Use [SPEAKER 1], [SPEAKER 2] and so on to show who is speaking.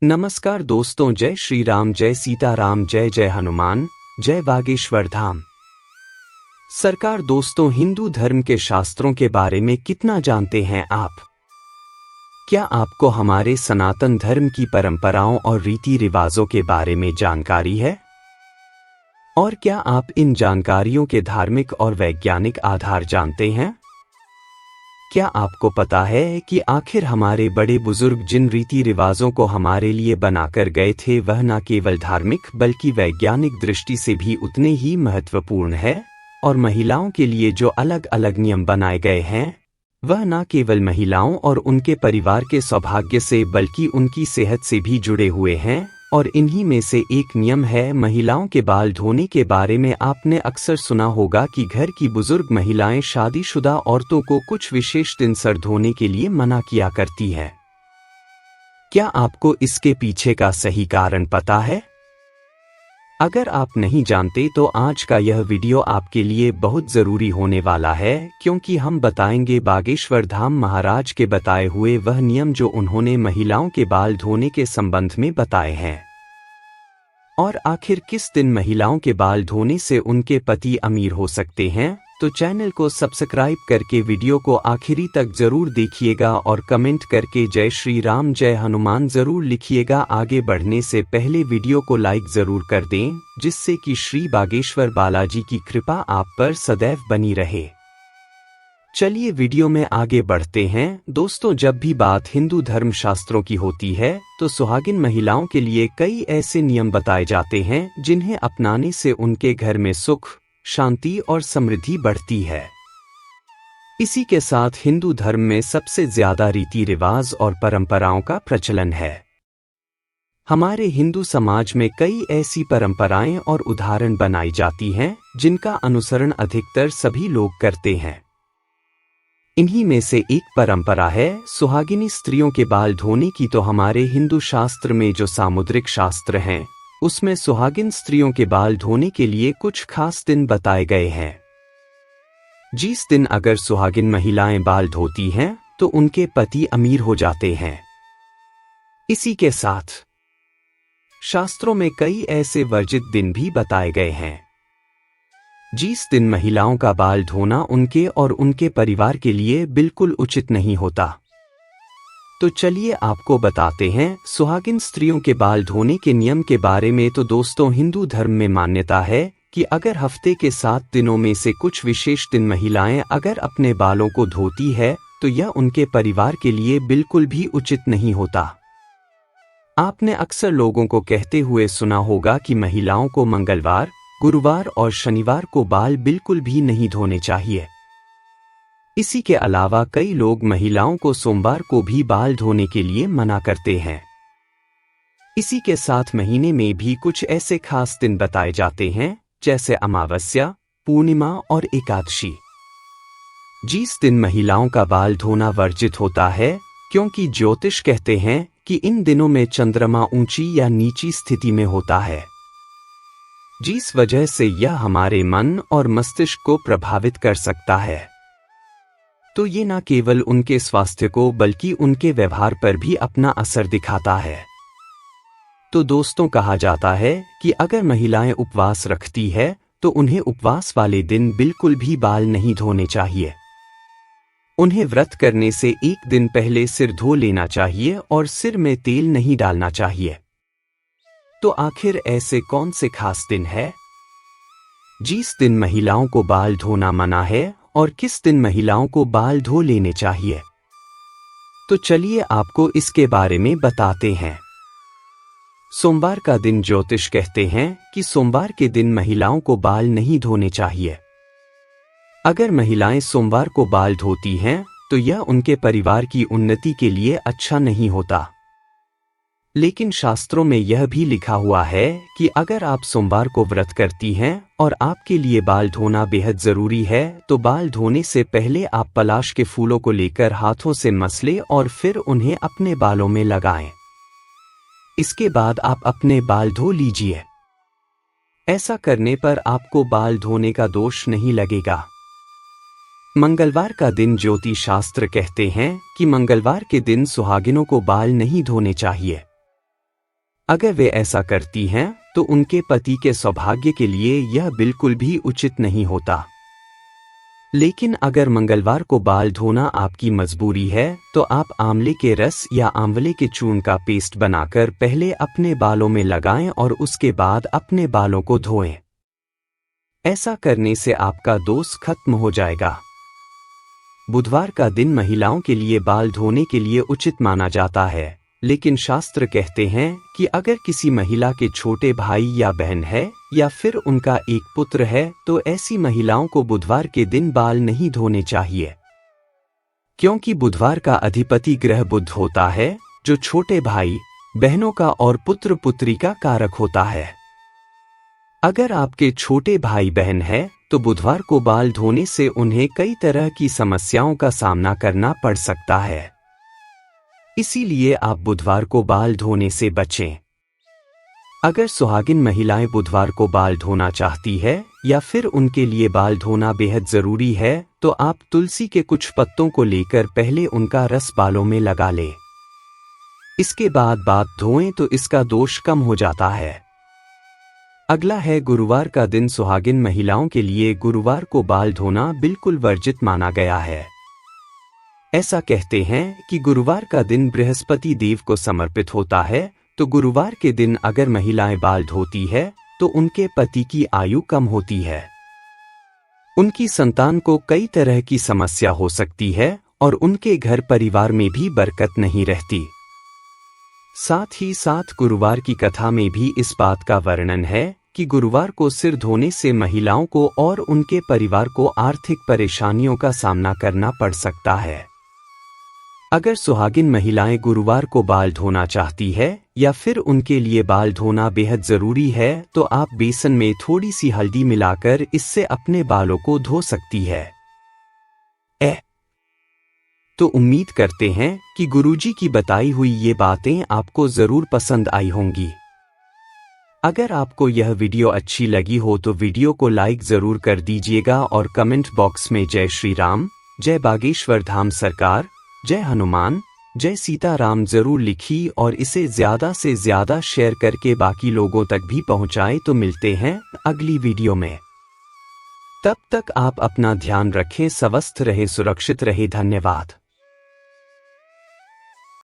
[SPEAKER 1] नमस्कार दोस्तों, जय श्री राम, जय सीताराम, जय जय हनुमान, जय बागेश्वर धाम। सरकार दोस्तों, हिंदू धर्म के शास्त्रों के बारे में कितना जानते हैं आप? क्या आपको हमारे सनातन धर्म की परंपराओं और रीति रिवाजों के बारे में जानकारी है? और क्या आप इन जानकारियों के धार्मिक और वैज्ञानिक आधार जानते हैं? क्या आपको पता है कि आखिर हमारे बड़े बुजुर्ग जिन रीति रिवाजों को हमारे लिए बनाकर गए थे वह न केवल धार्मिक बल्कि वैज्ञानिक दृष्टि से भी उतने ही महत्वपूर्ण है? और महिलाओं के लिए जो अलग अलग नियम बनाए गए हैं वह न केवल महिलाओं और उनके परिवार के सौभाग्य से बल्कि उनकी सेहत से भी जुड़े हुए हैं। और इन्हीं में से एक नियम है महिलाओं के बाल धोने के बारे में। आपने अक्सर सुना होगा कि घर की बुजुर्ग महिलाएं शादीशुदा औरतों को कुछ विशेष दिन सर धोने के लिए मना किया करती है। क्या आपको इसके पीछे का सही कारण पता है? अगर आप नहीं जानते तो आज का यह वीडियो आपके लिए बहुत जरूरी होने वाला है, क्योंकि हम बताएंगे बागेश्वर धाम महाराज के बताए हुए वह नियम जो उन्होंने महिलाओं के बाल धोने के संबंध में बताए हैं। और आखिर किस दिन महिलाओं के बाल धोने से उनके पति अमीर हो सकते हैं? तो चैनल को सब्सक्राइब करके वीडियो को आखिरी तक जरूर देखिएगा और कमेंट करके जय श्री राम, जय हनुमान जरूर लिखिएगा। आगे बढ़ने से पहले वीडियो को लाइक जरूर कर दें, जिससे कि श्री बागेश्वर बालाजी की कृपा आप पर सदैव बनी रहे। चलिए वीडियो में आगे बढ़ते हैं। दोस्तों, जब भी बात हिंदू धर्म शास्त्रों की होती है तो सुहागिन महिलाओं के लिए कई ऐसे नियम बताए जाते हैं जिन्हें अपनाने से उनके घर में सुख, शांति और समृद्धि बढ़ती है। इसी के साथ हिंदू धर्म में सबसे ज्यादा रीति रिवाज और परंपराओं का प्रचलन है। हमारे हिंदू समाज में कई ऐसी परंपराएं और उदाहरण बनाई जाती हैं जिनका अनुसरण अधिकतर सभी लोग करते हैं। इन्हीं में से एक परंपरा है सुहागिनी स्त्रियों के बाल धोने की। तो हमारे हिंदू शास्त्र में जो सामुद्रिक शास्त्र हैं उसमें सुहागिन स्त्रियों के बाल धोने के लिए कुछ खास दिन बताए गए हैं। जिस दिन अगर सुहागिन महिलाएं बाल धोती हैं तो उनके पति अमीर हो जाते हैं। इसी के साथ शास्त्रों में कई ऐसे वर्जित दिन भी बताए गए हैं जिस दिन महिलाओं का बाल धोना उनके और उनके परिवार के लिए बिल्कुल उचित नहीं होता। तो चलिए आपको बताते हैं सुहागिन स्त्रियों के बाल धोने के नियम के बारे में। तो दोस्तों, हिंदू धर्म में मान्यता है कि अगर हफ्ते के 7 दिनों में से कुछ विशेष दिन महिलाएं अगर अपने बालों को धोती है तो यह उनके परिवार के लिए बिल्कुल भी उचित नहीं होता। आपने अक्सर लोगों को कहते हुए सुना होगा कि महिलाओं को मंगलवार, गुरुवार और शनिवार को बाल बिल्कुल भी नहीं धोने चाहिए। इसी के अलावा कई लोग महिलाओं को सोमवार को भी बाल धोने के लिए मना करते हैं। इसी के साथ महीने में भी कुछ ऐसे खास दिन बताए जाते हैं जैसे अमावस्या, पूर्णिमा और एकादशी, जिस दिन महिलाओं का बाल धोना वर्जित होता है, क्योंकि ज्योतिष कहते हैं कि इन दिनों में चंद्रमा ऊंची या नीची स्थिति में होता है, जिस वजह से यह हमारे मन और मस्तिष्क को प्रभावित कर सकता है। तो ये न केवल उनके स्वास्थ्य को बल्कि उनके व्यवहार पर भी अपना असर दिखाता है। तो दोस्तों, कहा जाता है कि अगर महिलाएं उपवास रखती है तो उन्हें उपवास वाले दिन बिल्कुल भी बाल नहीं धोने चाहिए। उन्हें व्रत करने से एक दिन पहले सिर धो लेना चाहिए और सिर में तेल नहीं डालना चाहिए। तो आखिर ऐसे कौन से खास दिन है जिस दिन महिलाओं को बाल धोना मना है और किस दिन महिलाओं को बाल धो लेने चाहिए? तो चलिए आपको इसके बारे में बताते हैं। सोमवार का दिन ज्योतिष कहते हैं कि सोमवार के दिन महिलाओं को बाल नहीं धोने चाहिए। अगर महिलाएं सोमवार को बाल धोती हैं तो यह उनके परिवार की उन्नति के लिए अच्छा नहीं होता। लेकिन शास्त्रों में यह भी लिखा हुआ है कि अगर आप सोमवार को व्रत करती हैं और आपके लिए बाल धोना बेहद जरूरी है तो बाल धोने से पहले आप पलाश के फूलों को लेकर हाथों से मसलें और फिर उन्हें अपने बालों में लगाएं। इसके बाद आप अपने बाल धो लीजिए। ऐसा करने पर आपको बाल धोने का दोष नहीं लगेगा। मंगलवार का दिन ज्योतिष शास्त्र कहते हैं कि मंगलवार के दिन सुहागिनों को बाल नहीं धोने चाहिए। अगर वे ऐसा करती हैं तो उनके पति के सौभाग्य के लिए यह बिल्कुल भी उचित नहीं होता। लेकिन अगर मंगलवार को बाल धोना आपकी मजबूरी है तो आप आंवले के रस या आंवले के चूर्ण का पेस्ट बनाकर पहले अपने बालों में लगाएं और उसके बाद अपने बालों को धोएं। ऐसा करने से आपका दोष खत्म हो जाएगा। बुधवार का दिन महिलाओं के लिए बाल धोने के लिए उचित माना जाता है, लेकिन शास्त्र कहते हैं कि अगर किसी महिला के छोटे भाई या बहन है या फिर उनका एक पुत्र है तो ऐसी महिलाओं को बुधवार के दिन बाल नहीं धोने चाहिए, क्योंकि बुधवार का अधिपति ग्रह बुध होता है जो छोटे भाई बहनों का और पुत्र पुत्री का कारक होता है। अगर आपके छोटे भाई बहन है तो बुधवार को बाल धोने से उन्हें कई तरह की समस्याओं का सामना करना पड़ सकता है, इसीलिए आप बुधवार को बाल धोने से बचें। अगर सुहागिन महिलाएं बुधवार को बाल धोना चाहती है या फिर उनके लिए बाल धोना बेहद जरूरी है तो आप तुलसी के कुछ पत्तों को लेकर पहले उनका रस बालों में लगा लें। इसके बाद बाल धोएं तो इसका दोष कम हो जाता है। अगला है गुरुवार का दिन। सुहागिन महिलाओं के लिए गुरुवार को बाल धोना बिल्कुल वर्जित माना गया है। ऐसा कहते हैं कि गुरुवार का दिन बृहस्पति देव को समर्पित होता है, तो गुरुवार के दिन अगर महिलाएं बाल धोती है तो उनके पति की आयु कम होती है, उनकी संतान को कई तरह की समस्या हो सकती है और उनके घर परिवार में भी बरकत नहीं रहती। साथ ही साथ गुरुवार की कथा में भी इस बात का वर्णन है कि गुरुवार को सिर धोने से महिलाओं को और उनके परिवार को आर्थिक परेशानियों का सामना करना पड़ सकता है। अगर सुहागिन महिलाएं गुरुवार को बाल धोना चाहती है या फिर उनके लिए बाल धोना बेहद जरूरी है तो आप बेसन में थोड़ी सी हल्दी मिलाकर इससे अपने बालों को धो सकती है। तो उम्मीद करते हैं कि गुरुजी की बताई हुई ये बातें आपको जरूर पसंद आई होंगी। अगर आपको यह वीडियो अच्छी लगी हो तो वीडियो को लाइक जरूर कर दीजिएगा और कमेंट बॉक्स में जय श्री राम, जय बागेश्वर धाम सरकार, जय हनुमान, जय सीताराम जरूर लिखी और इसे ज्यादा से ज्यादा शेयर करके बाकी लोगों तक भी पहुंचाएं। तो मिलते हैं अगली वीडियो में, तब तक आप अपना ध्यान रखें, स्वस्थ रहे, सुरक्षित रहे। धन्यवाद।